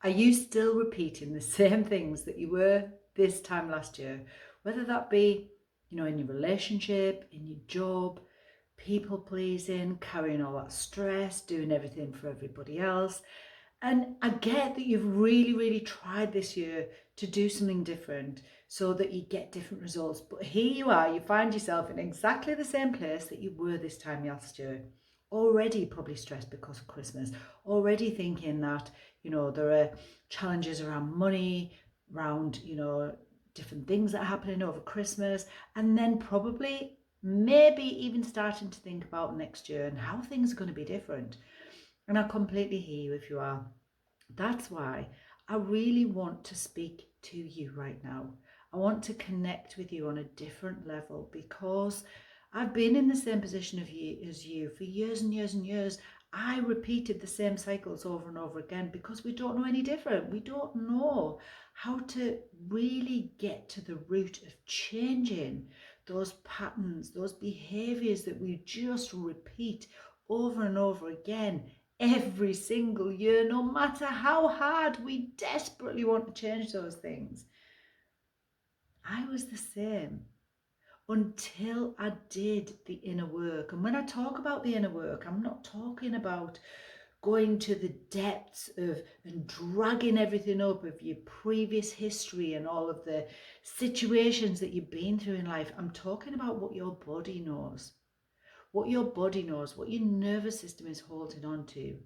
Are you still repeating the same things that you were this time last year? Whether that be, in your relationship, in your job, people pleasing, carrying all that stress, doing everything for everybody else. And I get that you've really, really tried this year to do something different so that you get different results. But here you are, you find yourself in exactly the same place that you were this time last year. Already probably stressed because of Christmas, already thinking that, there are challenges around money, around, different things that are happening over Christmas, and then probably maybe even starting to think about next year and how things are going to be different. And I completely hear you if you are. That's why I really want to speak to you right now. I want to connect with you on a different level because I've been in the same position as you for years and years and years. I repeated the same cycles over and over again because we don't know any different. We don't know how to really get to the root of changing those patterns, those behaviors that we just repeat over and over again every single year, no matter how hard we desperately want to change those things. I was the same until I did the inner work. And when I talk about the inner work, I'm not talking about going to the depths of and dragging everything up of your previous history and all of the situations that you've been through in life. I'm talking about what your body knows, what your body knows, what your nervous system is holding on to,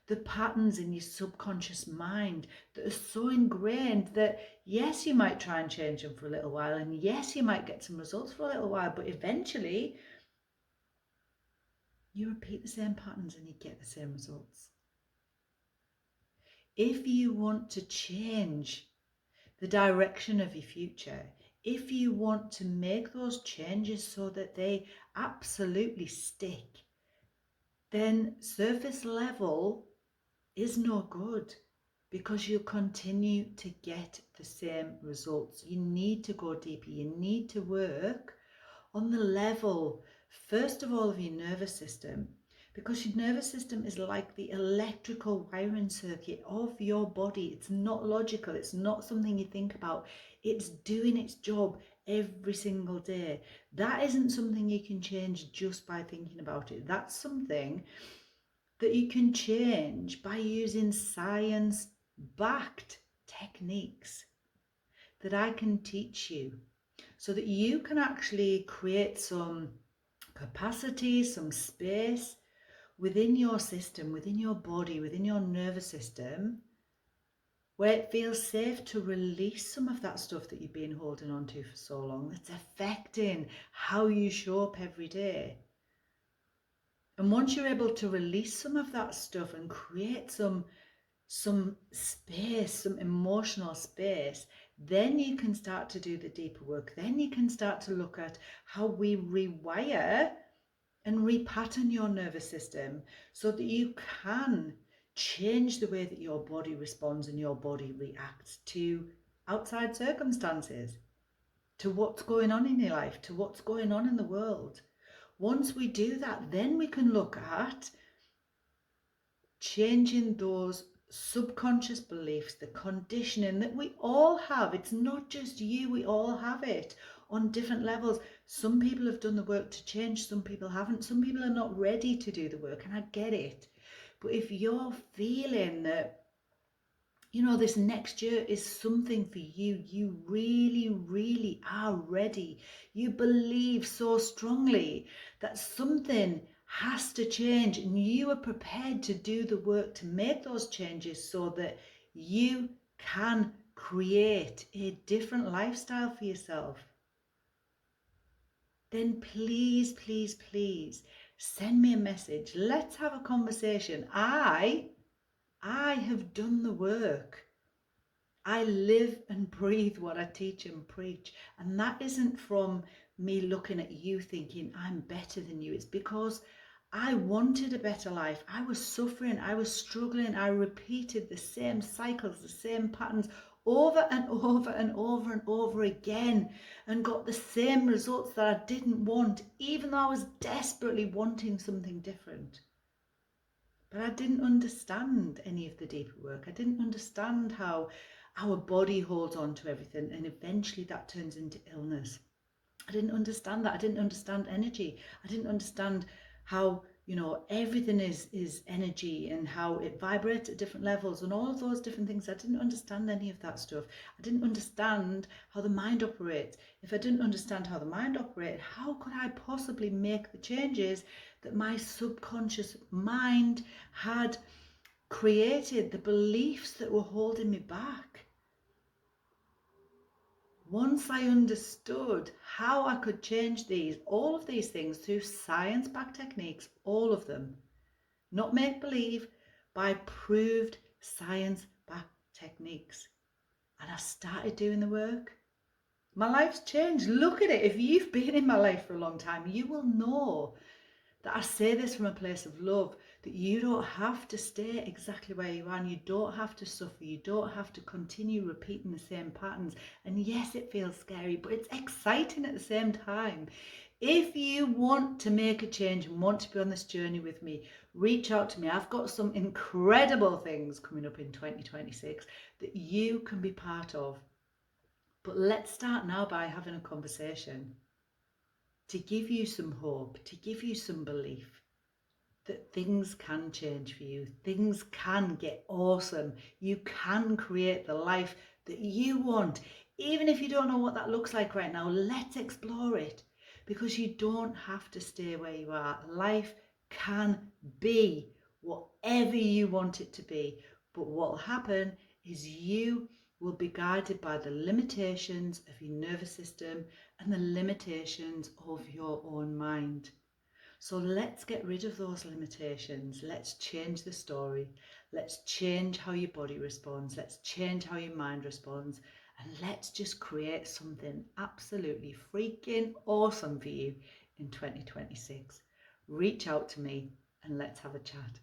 the patterns in your subconscious mind that are so ingrained that yes, you might try and change them for a little while, and yes, you might get some results for a little while, but eventually you repeat the same patterns and you get the same results. If you want to change the direction of your future, if you want to make those changes so that they absolutely stick, then surface level is no good because you continue to get the same results. You need to go deeper. You need to work on the level, first of all, of your nervous system, because your nervous system is like the electrical wiring circuit of your body. It's not logical. It's not something you think about. It's doing its job every single day. That isn't something you can change just by thinking about it. That's something that you can change by using science-backed techniques that I can teach you so that you can actually create some capacity, some space within your system, within your body, within your nervous system, where it feels safe to release some of that stuff that you've been holding on to for so long that's affecting how you show up every day. And once you're able to release some of that stuff and create some space, some emotional space, then you can start to do the deeper work. Then you can start to look at how we rewire and repattern your nervous system so that you can change the way that your body responds and your body reacts to outside circumstances, to what's going on in your life, to what's going on in the world. Once we do that, then we can look at changing those subconscious beliefs, the conditioning that we all have. It's not just you, we all have it on different levels. Some people have done the work to change, some people haven't. Some people are not ready to do the work, and I get it. But if you're feeling that, this next year is something for you, you really, really are ready. You believe so strongly that something has to change and you are prepared to do the work to make those changes so that you can create a different lifestyle for yourself. Then please, please, please send me a message. Let's have a conversation. I have done the work. I live and breathe what I teach and preach. And that isn't from me looking at you thinking I'm better than you. It's because I wanted a better life. I was suffering. I was struggling. I repeated the same cycles, the same patterns over and over and over and over again and got the same results that I didn't want, even though I was desperately wanting something different. but I didn't understand any of the deeper work. I didn't understand how our body holds on to everything and eventually that turns into illness. I didn't understand that. I didn't understand energy. I didn't understand how, everything is energy and how it vibrates at different levels and all of those different things. I didn't understand any of that stuff. I didn't understand how the mind operates. If I didn't understand how the mind operated, how could I possibly make the changes that my subconscious mind had created, the beliefs that were holding me back? Once I understood how I could change all of these things through science-backed techniques, all of them, not make-believe, by proved science-backed techniques, and I started doing the work, my life's changed. Look at it. If you've been in my life for a long time, you will know that I say this from a place of love, that you don't have to stay exactly where you are and you don't have to suffer. You don't have to continue repeating the same patterns. And yes, it feels scary, but it's exciting at the same time. If you want to make a change and want to be on this journey with me, reach out to me. I've got some incredible things coming up in 2026 that you can be part of. But let's start now by having a conversation to give you some hope, to give you some belief that things can change for you. Things can get awesome. You can create the life that you want. Even if you don't know what that looks like right now, let's explore it, because you don't have to stay where you are. Life can be whatever you want it to be. But what will happen is you will be guided by the limitations of your nervous system and the limitations of your own mind. So let's get rid of those limitations. Let's change the story. Let's change how your body responds. Let's change how your mind responds. And let's just create something absolutely freaking awesome for you in 2026. Reach out to me and let's have a chat.